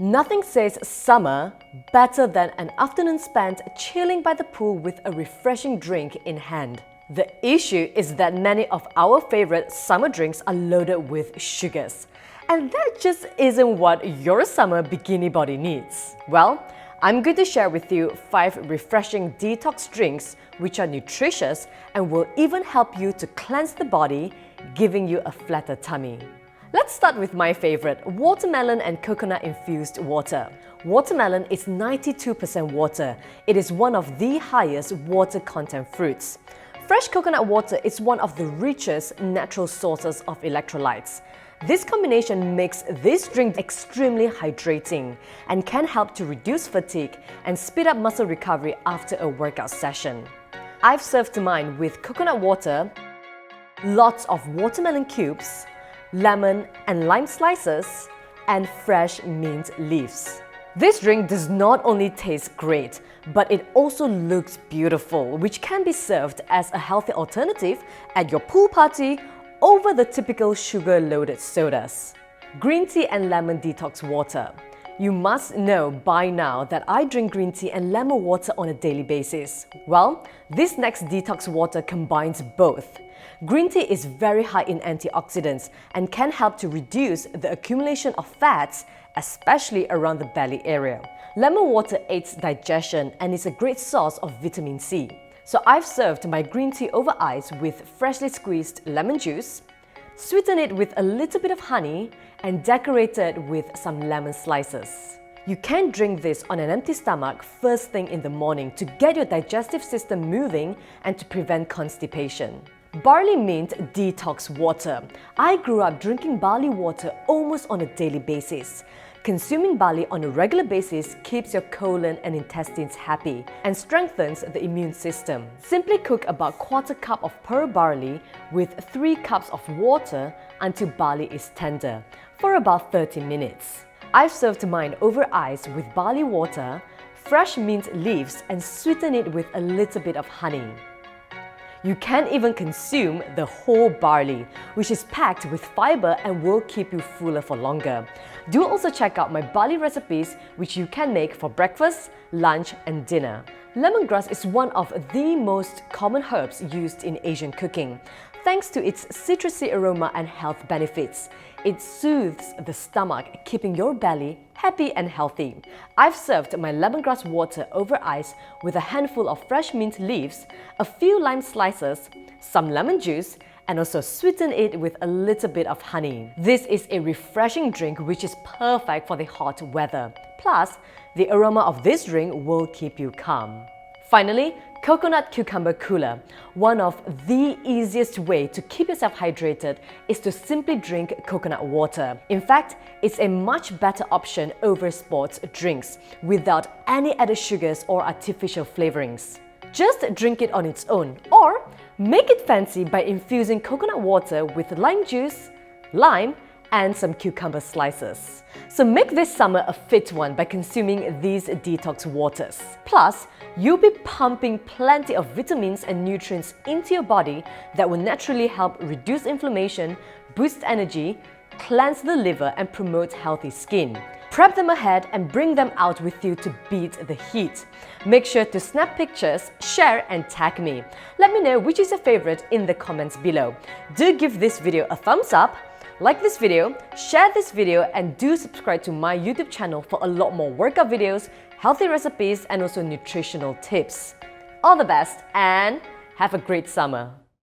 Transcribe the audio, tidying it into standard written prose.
Nothing says summer better than an afternoon spent chilling by the pool with a refreshing drink in hand. The issue is that many of our favorite summer drinks are loaded with sugars. And that just isn't what your summer bikini body needs. Well, I'm going to share with you 5 refreshing detox drinks which are nutritious and will even help you to cleanse the body, giving you a flatter tummy. Let's start with my favorite, watermelon and coconut infused water. Watermelon is 92% water. It is one of the highest water content fruits. Fresh coconut water is one of the richest natural sources of electrolytes. This combination makes this drink extremely hydrating and can help to reduce fatigue and speed up muscle recovery after a workout session. I've served mine with coconut water, lots of watermelon cubes, lemon and lime slices, and fresh mint leaves. This drink does not only taste great, but it also looks beautiful, which can be served as a healthy alternative at your pool party over the typical sugar-loaded sodas. Green tea and lemon detox water. You must know by now that I drink green tea and lemon water on a daily basis. Well, this next detox water combines both. Green tea is very high in antioxidants and can help to reduce the accumulation of fats, especially around the belly area. Lemon water aids digestion and is a great source of vitamin C. So I've served my green tea over ice with freshly squeezed lemon juice, sweetened it with a little bit of honey, and decorated with some lemon slices. You can drink this on an empty stomach first thing in the morning to get your digestive system moving and to prevent constipation. Barley mint detox water. I grew up drinking barley water almost on a daily basis. Consuming barley on a regular basis keeps your colon and intestines happy and strengthens the immune system. Simply cook about 1/4 cup of pearl barley with 3 cups of water until barley is tender for about 30 minutes. I've served mine over ice with barley water, fresh mint leaves, and sweeten it with a little bit of honey. You can even consume the whole barley, which is packed with fiber and will keep you fuller for longer. Do also check out my barley recipes, which you can make for breakfast, lunch, and dinner. Lemongrass is one of the most common herbs used in Asian cooking. Thanks to its citrusy aroma and health benefits, it soothes the stomach, keeping your belly happy and healthy. I've served my lemongrass water over ice with a handful of fresh mint leaves, a few lime slices, some lemon juice, and also sweeten it with a little bit of honey. This is a refreshing drink which is perfect for the hot weather. Plus, the aroma of this drink will keep you calm. Finally, coconut cucumber cooler. One of the easiest way to keep yourself hydrated is to simply drink coconut water. In fact, it's a much better option over sports drinks without any added sugars or artificial flavorings. Just drink it on its own or make it fancy by infusing coconut water with lime juice, lime, and some cucumber slices. So make this summer a fit one by consuming these detox waters. Plus, you'll be pumping plenty of vitamins and nutrients into your body that will naturally help reduce inflammation, boost energy, cleanse the liver, and promote healthy skin. Prep them ahead and bring them out with you to beat the heat. Make sure to snap pictures, share, and tag me. Let me know which is your favorite in the comments below. Do give this video a thumbs up, like this video, share this video, and do subscribe to my YouTube channel for a lot more workout videos, healthy recipes, and also nutritional tips. All the best and have a great summer!